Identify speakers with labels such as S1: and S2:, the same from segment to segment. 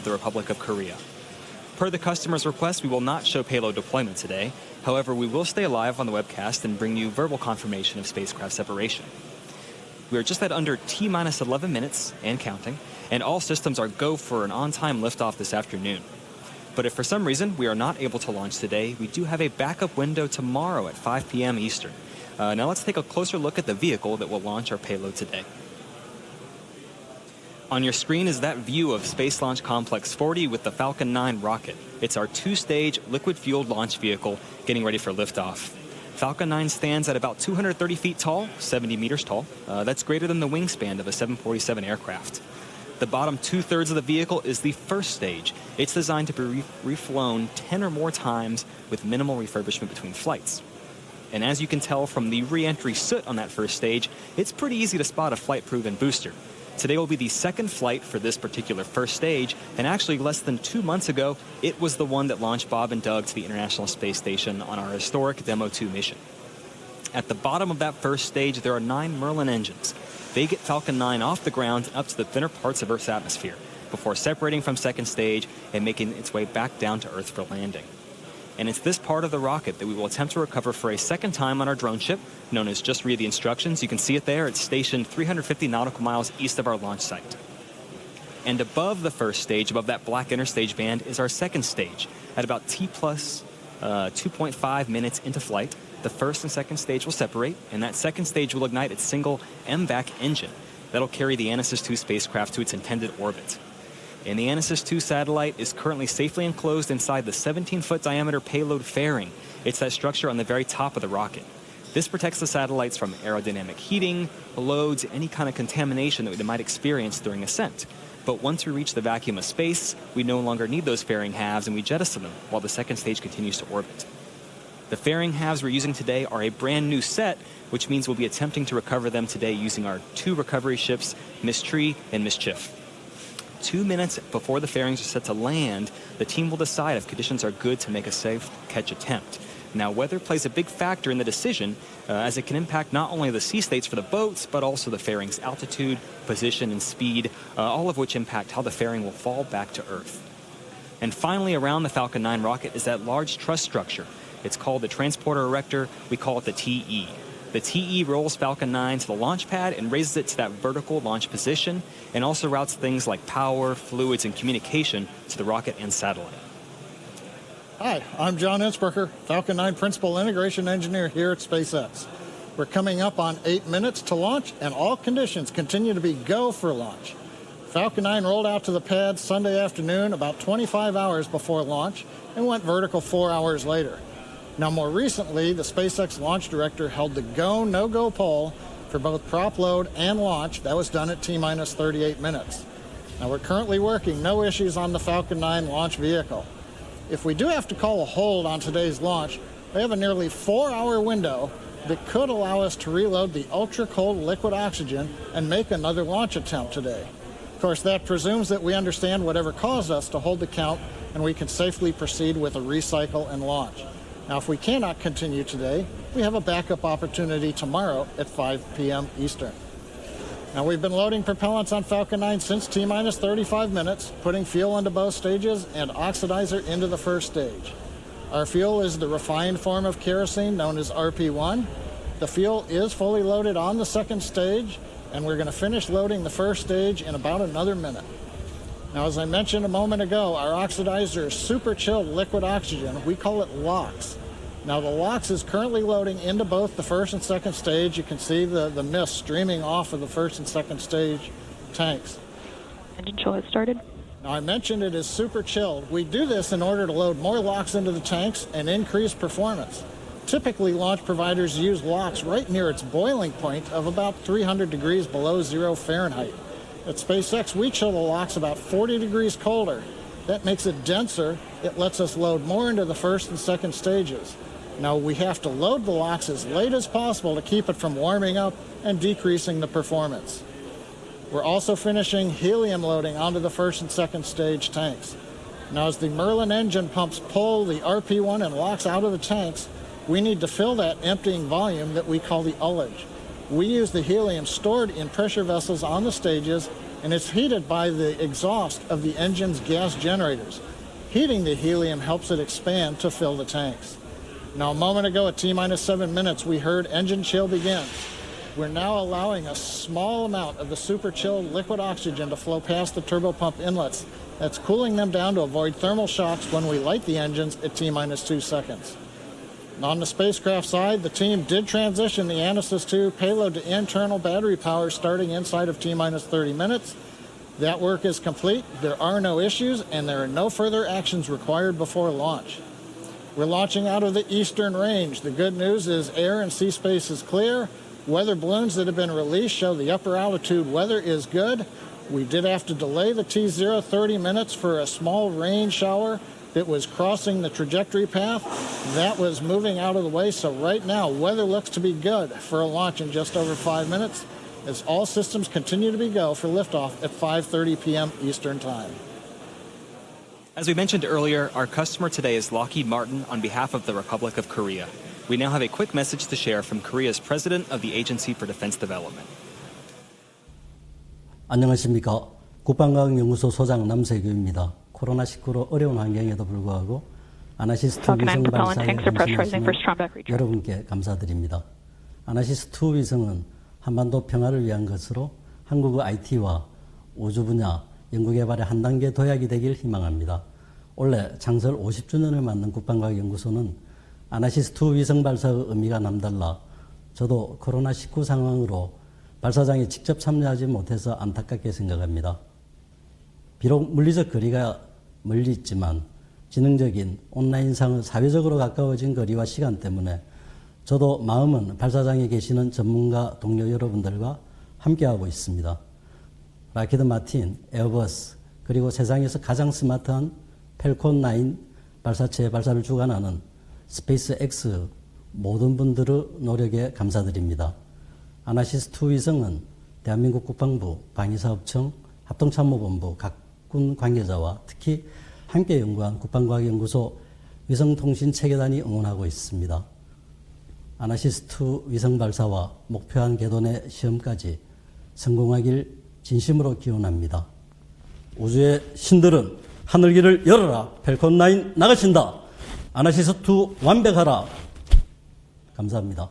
S1: the Republic of Korea. Per the customer's request, we will not show payload deployment today. However, we will stay live on the webcast and bring you verbal confirmation of spacecraft separation. We are just at under T-minus 11 minutes and counting, and all systems are go for an on-time liftoff this afternoon. But if for some reason we are not able to launch today, we do have a backup window tomorrow at 5 p.m. Eastern. Now let's take a closer look at the vehicle that will launch our payload today. On your screen is that view of Space Launch Complex 40 with the Falcon 9 rocket. It's our two-stage liquid-fueled launch vehicle getting ready for liftoff. Falcon 9 stands at about 230 feet tall, 70 meters tall. That's greater than the wingspan of a 747 aircraft. The bottom two-thirds of the vehicle is the first stage. It's designed to be reflown 10 or more times with minimal refurbishment between flights. And as you can tell from the re-entry soot on that first stage, it's pretty easy to spot a flight-proven booster. Today will be the second flight for this particular first stage, and actually less than 2 months ago, it was the one that launched Bob and Doug to the International Space Station on our historic Demo 2 mission. At the bottom of that first stage, there are 9 Merlin engines. They get Falcon 9 off the ground up to the thinner parts of Earth's atmosphere before separating from second stage and making its way back down to Earth for landing. And it's this part of the rocket that we will attempt to recover for a second time on our drone ship, known as Just Read the Instructions. You can see it there. It's stationed 350 nautical miles east of our launch site. And above the first stage, above that black interstage band, is our second stage. At about T plus 2.5 minutes into flight, the first and second stage will separate, and that second stage will ignite its single MVAC engine. That'll carry the ANASIS-II spacecraft to its intended orbit. And the ANASIS-II satellite is currently safely enclosed inside the 17-foot diameter payload fairing. It's that structure on the very top of the rocket. This protects the satellites from aerodynamic heating, loads, any kind of contamination that they might experience during ascent. But once we reach the vacuum of space, we no longer need those fairing halves, and we jettison them while the second stage continues to orbit. The fairing halves we're using today are a brand new set, which means we'll be attempting to recover them today using our 2 recovery ships, Mystery and Mischief. 2 minutes before the fairings are set to land, the team will decide if conditions are good to make a safe catch attempt. Now, weather plays a big factor in the decision, as it can impact not only the sea states for the boats, but also the fairing's altitude, position, and speed, all of which impact how the fairing will fall back to Earth. And finally, around the Falcon 9 rocket is that large truss structure. It's called the Transporter Erector. We call it the TE. The TE rolls Falcon 9 to the launch pad and raises it to that vertical launch position, and also routes things like power, fluids, and communication to the rocket and satellite.
S2: Hi, I'm John Innsbrucker, Falcon 9 Principal Integration Engineer here at SpaceX. We're coming up on 8 minutes to launch, and all conditions continue to be go for launch. Falcon 9 rolled out to the pad Sunday afternoon about 25 hours before launch and went vertical 4 hours later. Now, more recently, the SpaceX launch director held the go, no-go poll for both prop load and launch. That was done at T-minus 38 minutes. Now, we're currently working no issues on the Falcon 9 launch vehicle. If we do have to call a hold on today's launch, we have a nearly 4-hour window that could allow us to reload the ultra-cold liquid oxygen and make another launch attempt today. Of course, that presumes that we understand whatever caused us to hold the count and we can safely proceed with a recycle and launch. Now, if we cannot continue today, we have a backup opportunity tomorrow at 5 p.m. Eastern. Now, we've been loading propellants on Falcon 9 since T-minus 35 minutes, putting fuel into both stages and oxidizer into the first stage. Our fuel is the refined form of kerosene known as RP1. The fuel is fully loaded on the second stage, and we're going to finish loading the first stage in about another minute. Now, as I mentioned a moment ago, our oxidizer is super chilled liquid oxygen. We call it LOX. Now, the LOX is currently loading into both the first and second stage. You can see the mist streaming off of the first and second stage tanks.
S3: Engine chill has started.
S2: Now, I mentioned it is super chilled. We do this in order to load more LOX into the tanks and increase performance. Typically, launch providers use LOX right near its boiling point of about 300 degrees below 0 Fahrenheit. At SpaceX, we chill the LOX about 40 degrees colder. That makes it denser. It lets us load more into the first and second stages. Now, we have to load the LOX as late as possible to keep it from warming up and decreasing the performance. We're also finishing helium loading onto the first and second stage tanks. Now, as the Merlin engine pumps pull the RP1 and LOX out of the tanks, we need to fill that emptying volume that we call the ullage. We use the helium stored in pressure vessels on the stages and it's heated by the exhaust of the engine's gas generators. Heating the helium helps it expand to fill the tanks. Now, a moment ago at T-minus 7 minutes, we heard engine chill begin. We're now allowing a small amount of the super chilled liquid oxygen to flow past the turbopump inlets. That's cooling them down to avoid thermal shocks when we light the engines at T-minus 2 seconds. On the spacecraft side, the team did transition the ANASIS-II payload to internal battery power starting inside of T-minus 30 minutes. That work is complete, there are no issues, and there are no further actions required before launch. We're launching out of the eastern range. The good news is air and sea space is clear. Weather balloons that have been released show the upper altitude weather is good. We did have to delay the T0 30 minutes for a small rain shower that was crossing the trajectory path. That was moving out of the way, so right now weather looks to be good for a launch in just over 5 minutes as all systems continue to be go for liftoff at 5:30 p.m. Eastern Time.
S1: As we mentioned earlier, our customer today is Lockheed Martin on behalf of the Republic of Korea. We now have a quick message to share from Korea's president of the Agency for Defense Development.
S4: 안녕하십니까. 국방과학연구소 소장 남세규입니다. 코로나19로 어려운 환경에도 불구하고 아나시스-II 위성 발사에 헌신하시는 여러분께 감사드립니다. 아나시스-II 위성은 한반도 평화를 위한 것으로 한국의 IT와 우주 분야 연구개발의 한 단계 도약이 되길 희망합니다. 올해 창설 50주년을 맞는 국방과학연구소는 아나시스-II 위성 발사의 의미가 남달라 저도 코로나19 상황으로 발사장에 직접 참여하지 못해서 안타깝게 생각합니다. 비록 물리적 거리가 멀리 있지만 지능적인 온라인상의 사회적으로 가까워진 거리와 시간 때문에 저도 마음은 발사장에 계시는 전문가 동료 여러분들과 함께하고 있습니다. 라키드 마틴, 에어버스, 그리고 세상에서 가장 스마트한 펠콘 9 발사체의 발사를 주관하는 스페이스X 모든 분들의 노력에 감사드립니다. 아나시스-II 위성은 대한민국 국방부, 방위사업청, 합동참모본부, 각군 관계자와 특히 함께 연구한 국방과학연구소 위성통신체계단이 응원하고 있습니다. 아나시스-II 위성 발사와 목표한 궤도내 시험까지 성공하길 진심으로 기원합니다. 우주의 신들은 하늘길을 열어라. 펠콘 9 나가신다. 아나시스-II 완벽하라. 감사합니다.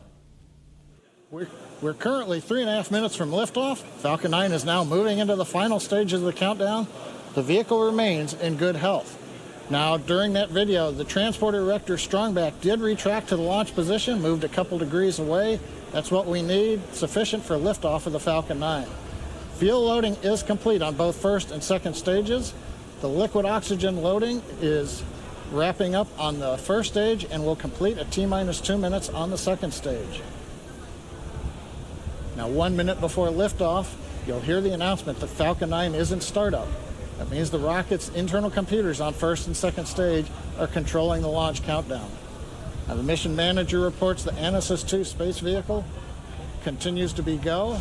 S2: We're currently 3.5 minutes from liftoff. Falcon 9 is now moving into the final stages of the countdown. The vehicle remains in good health. Now, during that video, the transporter erector strongback did retract to the launch position, moved a couple degrees away. That's what we need, sufficient for liftoff of the Falcon 9. Fuel loading is complete on both first and second stages. The liquid oxygen loading is wrapping up on the first stage and will complete at T-minus 2 minutes on the second stage. Now, 1 minute before liftoff, you'll hear the announcement that Falcon 9 is in startup. That means the rocket's internal computers on first and second stage are controlling the launch countdown. Now, the mission manager reports the ANASIS-II space vehicle continues to be go.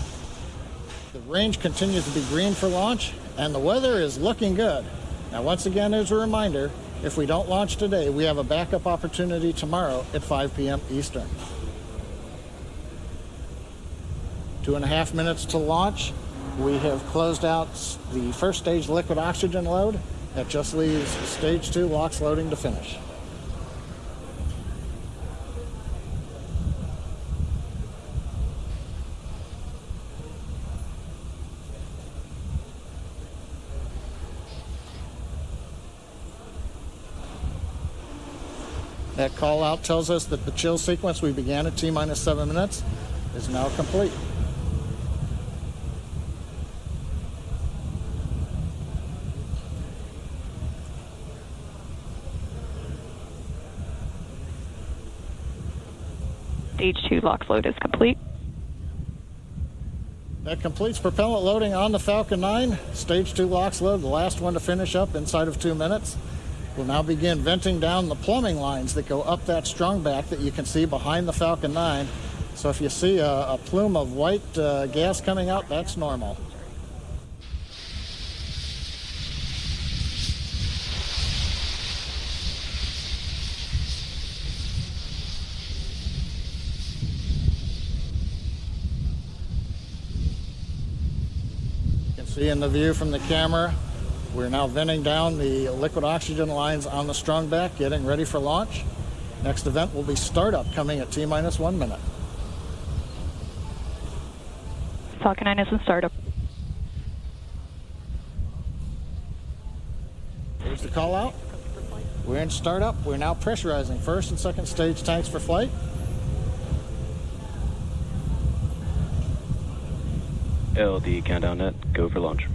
S2: The range continues to be green for launch, and the weather is looking good. Now, once again, as a reminder, if we don't launch today, we have a backup opportunity tomorrow at 5 p.m. Eastern. 2.5 minutes to launch. We have closed out the first stage liquid oxygen load. That just leaves stage 2 LOX loading to finish. That call out tells us that the chill sequence we began at T-minus 7 minutes is now complete.
S3: Stage 2 LOX load is complete.
S2: That completes propellant loading on the Falcon 9. Stage 2 LOX load, the last one to finish up inside of 2 minutes. We'll now begin venting down the plumbing lines that go up that strongback that you can see behind the Falcon 9. So if you see a plume of white gas coming out, that's normal. See in the view from the camera, we're now venting down the liquid oxygen lines on the strong back, getting ready for launch. Next event will be startup, coming at T-minus 1 minute.
S3: Falcon 9 is in startup.
S2: Here's the call out. We're in startup. We're now pressurizing first and second stage tanks for flight.
S5: LD countdown net, go for launch.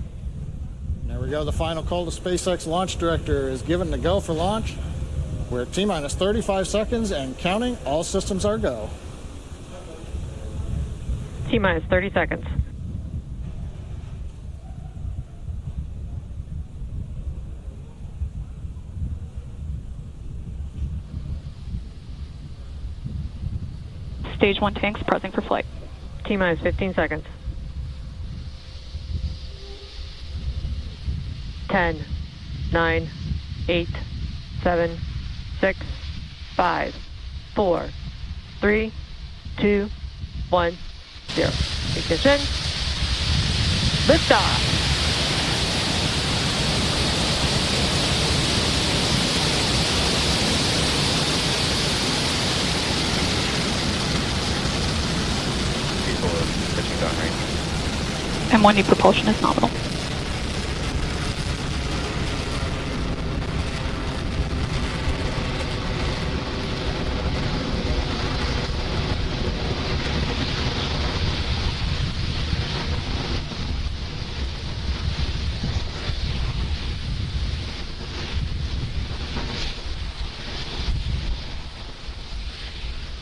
S2: There we go. The final call to SpaceX launch director is given to go for launch. We're at T-minus 35 seconds and counting. All systems are go.
S3: T-minus 30 seconds. Stage 1 tanks pressing for flight. T-minus 15 seconds. 10, 9, 8, 7, 6, 5, 4, 3, 2, 1, 0. Ignition. Liftoff. M1D propulsion is nominal.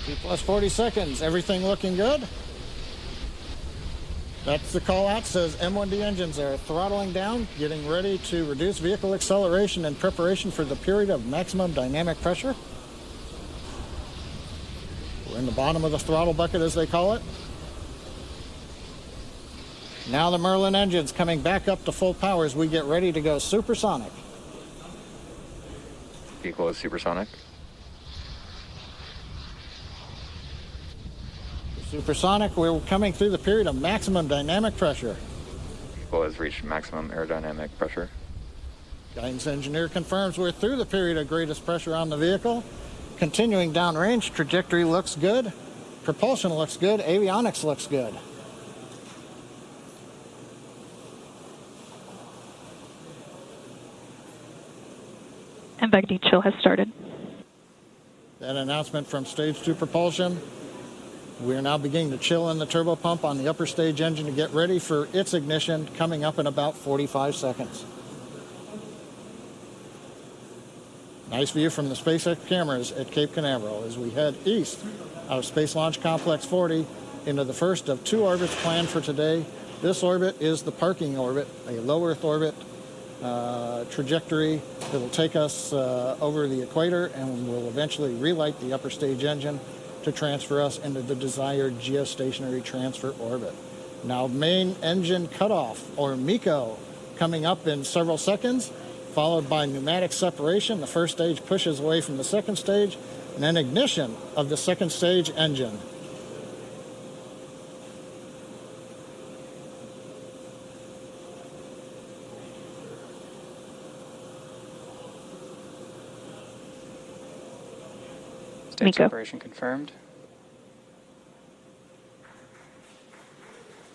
S2: T-plus 40 seconds. Everything looking good? That's the call out. Says M1D engines are throttling down, getting ready to reduce vehicle acceleration in preparation for the period of maximum dynamic pressure. We're in the bottom of the throttle bucket, as they call it. Now the Merlin engines coming back up to full power as we get ready to go supersonic.
S5: Equal is supersonic.
S2: Supersonic, we're coming through the period of maximum dynamic pressure.
S5: Equal has reached maximum aerodynamic pressure.
S2: Guidance engineer confirms we're through the period of greatest pressure on the vehicle. Continuing downrange, trajectory looks good. Propulsion looks good. Avionics looks good.
S3: MVAC-D chill has started.
S2: That announcement from stage 2 propulsion. We're now beginning to chill in the turbopump on the upper stage engine to get ready for its ignition, coming up in about 45 seconds. Nice view from the SpaceX cameras at Cape Canaveral as we head east out of Space Launch Complex 40 into the first of 2 orbits planned for today. This orbit is the parking orbit, a low Earth orbit trajectory that will take us over the equator and will eventually relight the upper stage engine to transfer us into the desired geostationary transfer orbit. Now main engine cutoff, or MECO, coming up in several seconds, followed by pneumatic separation. The first stage pushes away from the second stage, and then ignition of the second stage engine.
S5: Stage separation confirmed.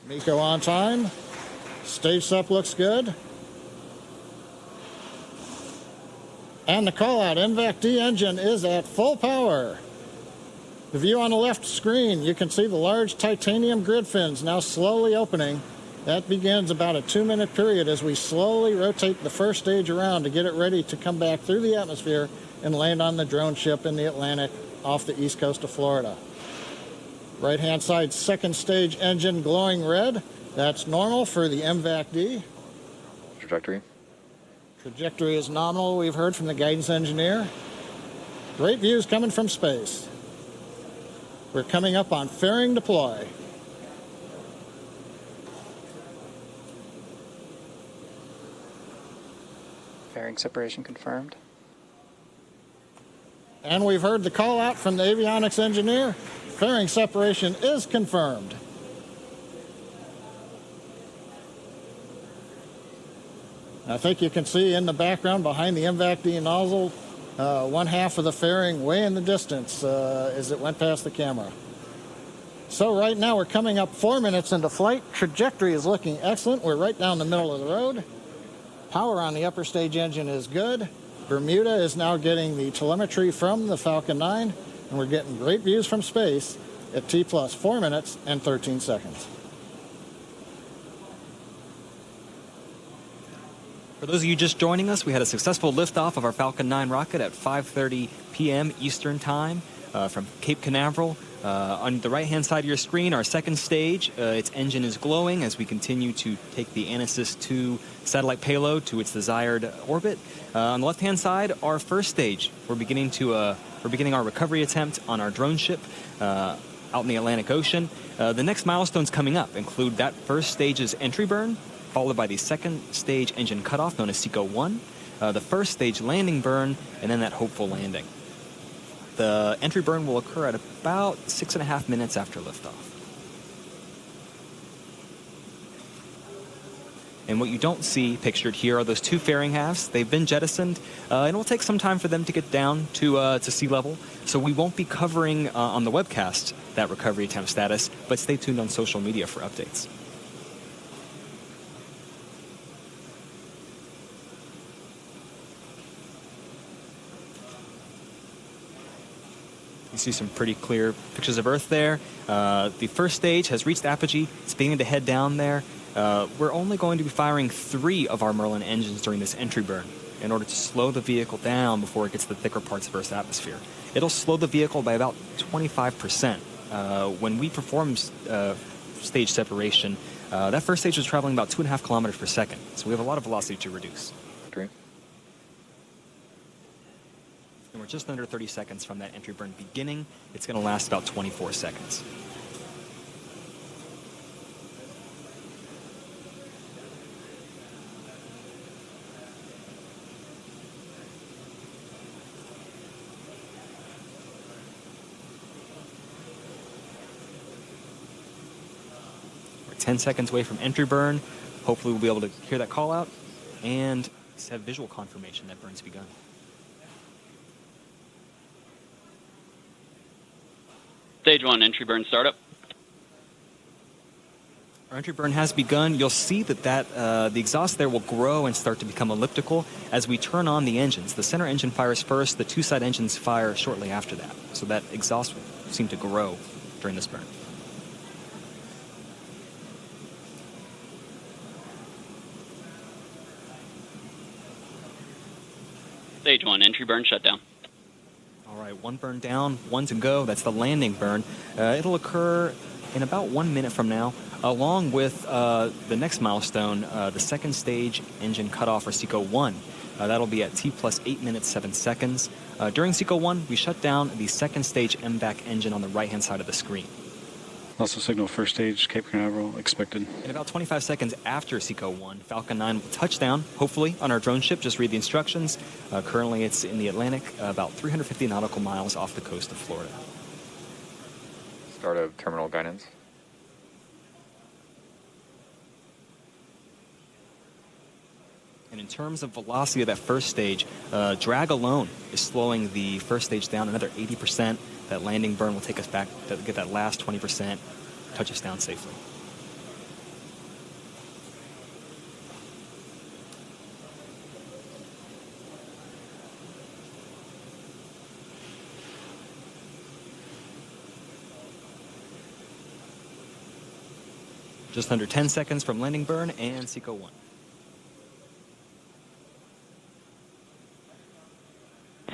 S2: MECO on time. Stage sep looks good. And the call out, MVAC-D engine is at full power. The view on the left screen, you can see the large titanium grid fins now slowly opening. That begins about a 2-minute period as we slowly rotate the first stage around to get it ready to come back through the atmosphere and land on the drone ship in the Atlantic off the east coast of Florida. Right-hand side, second stage engine glowing red. That's normal for the MVAC-D.
S5: Trajectory.
S2: Trajectory is nominal, we've heard from the guidance engineer. Great views coming from space. We're coming up on fairing deploy.
S5: Fairing separation confirmed.
S2: And we've heard the call out from the avionics engineer. Fairing separation is confirmed. I think you can see in the background behind the MVAC-D nozzle, one half of the fairing way in the distance as it went past the camera. So right now we're coming up 4 minutes into flight. Trajectory is looking excellent. We're right down the middle of the road. Power on the upper stage engine is good. Bermuda is now getting the telemetry from the Falcon 9, and we're getting great views from space at T plus 4 minutes and 13 seconds.
S1: For those of you just joining us, we had a successful liftoff of our Falcon 9 rocket at 5:30 p.m. Eastern Time from Cape Canaveral. On the right-hand side of your screen, our second stage, its engine is glowing as we continue to take the ANASIS-II satellite payload to its desired orbit. On the left-hand side, our first stage. We're beginning our recovery attempt on our drone ship out in the Atlantic Ocean. The next milestones coming up include that first stage's entry burn, followed by the second stage engine cutoff, known as SECO-1, the first stage landing burn, and then that hopeful landing. The entry burn will occur at about 6.5 minutes after liftoff. And what you don't see pictured here are those two fairing halves. They've been jettisoned, and it will take some time for them to get down to sea level. So we won't be covering on the webcast that recovery attempt status, but stay tuned on social media for updates. You see some pretty clear pictures of Earth there. The first stage has reached apogee. It's beginning to head down there. We're only going to be firing 3 of our Merlin engines during this entry burn in order to slow the vehicle down before it gets to the thicker parts of Earth's atmosphere. It'll slow the vehicle by about 25%. When we perform stage separation, that first stage was traveling about 2.5 kilometers per second. So we have a lot of velocity to reduce.
S5: Great.
S1: And we're just under 30 seconds from that entry burn beginning. It's going to last about 24 seconds. We're 10 seconds away from entry burn. Hopefully we'll be able to hear that call out and have visual confirmation that burn's begun.
S6: Stage 1, entry burn startup.
S1: Our entry burn has begun. You'll see that the exhaust there will grow and start to become elliptical as we turn on the engines. The center engine fires first. The 2 side engines fire shortly after that. So that exhaust will seem to grow during this burn.
S6: Stage 1, entry burn shutdown.
S1: All right, 1 burn down, 1 to go. That's the landing burn. It'll occur in about 1 minute from now, along with the next milestone, the second stage engine cutoff, or SECO-1. That'll be at T plus 8 minutes, 7 seconds. During SECO-1, we shut down the second stage MVAC engine on the right-hand side of the screen.
S7: Also signal first stage, Cape Canaveral, expected.
S1: In about 25 seconds after SECO-1, Falcon 9 will touch down, hopefully, on our drone ship. Just read the instructions. Currently, it's in the Atlantic, about 350 nautical miles off the coast of Florida.
S5: Start of terminal guidance.
S1: And in terms of velocity of that first stage, drag alone is slowing the first stage down another 80%. That landing burn will take us back to get that last 20%, touch us down safely. Just under 10 seconds from landing burn and SECO-1.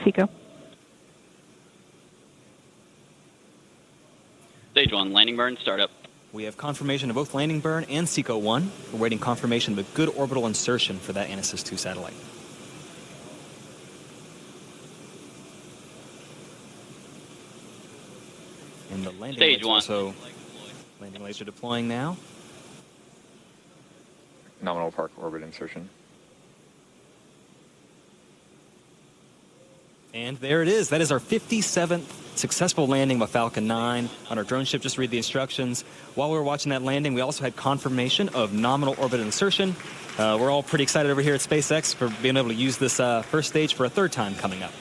S3: SECO.
S6: Stage 1, landing burn startup.
S1: We have confirmation of both landing burn and SECO-1. We're waiting confirmation of a good orbital insertion for that ANASIS-II satellite. And the landing
S6: Stage 1.
S1: Also landing laser deploying now.
S5: Nominal park orbit insertion.
S1: And there it is. That is our 57th Successful landing of Falcon 9 on our drone ship. Just read the instructions. While we were watching that landing, we also had confirmation of nominal orbit insertion. We're all pretty excited over here at SpaceX for being able to use this first stage for a third time coming up.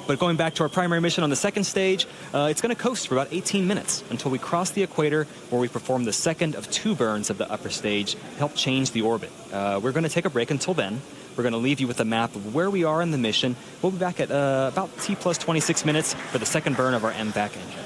S1: But going back to our primary mission on the second stage, it's going to coast for about 18 minutes until we cross the equator, where we perform the second of 2 burns of the upper stage to help change the orbit. We're going to take a break until then. We're going to leave you with a map of where we are in the mission. We'll be back at about T plus 26 minutes for the second burn of our MVAC engine.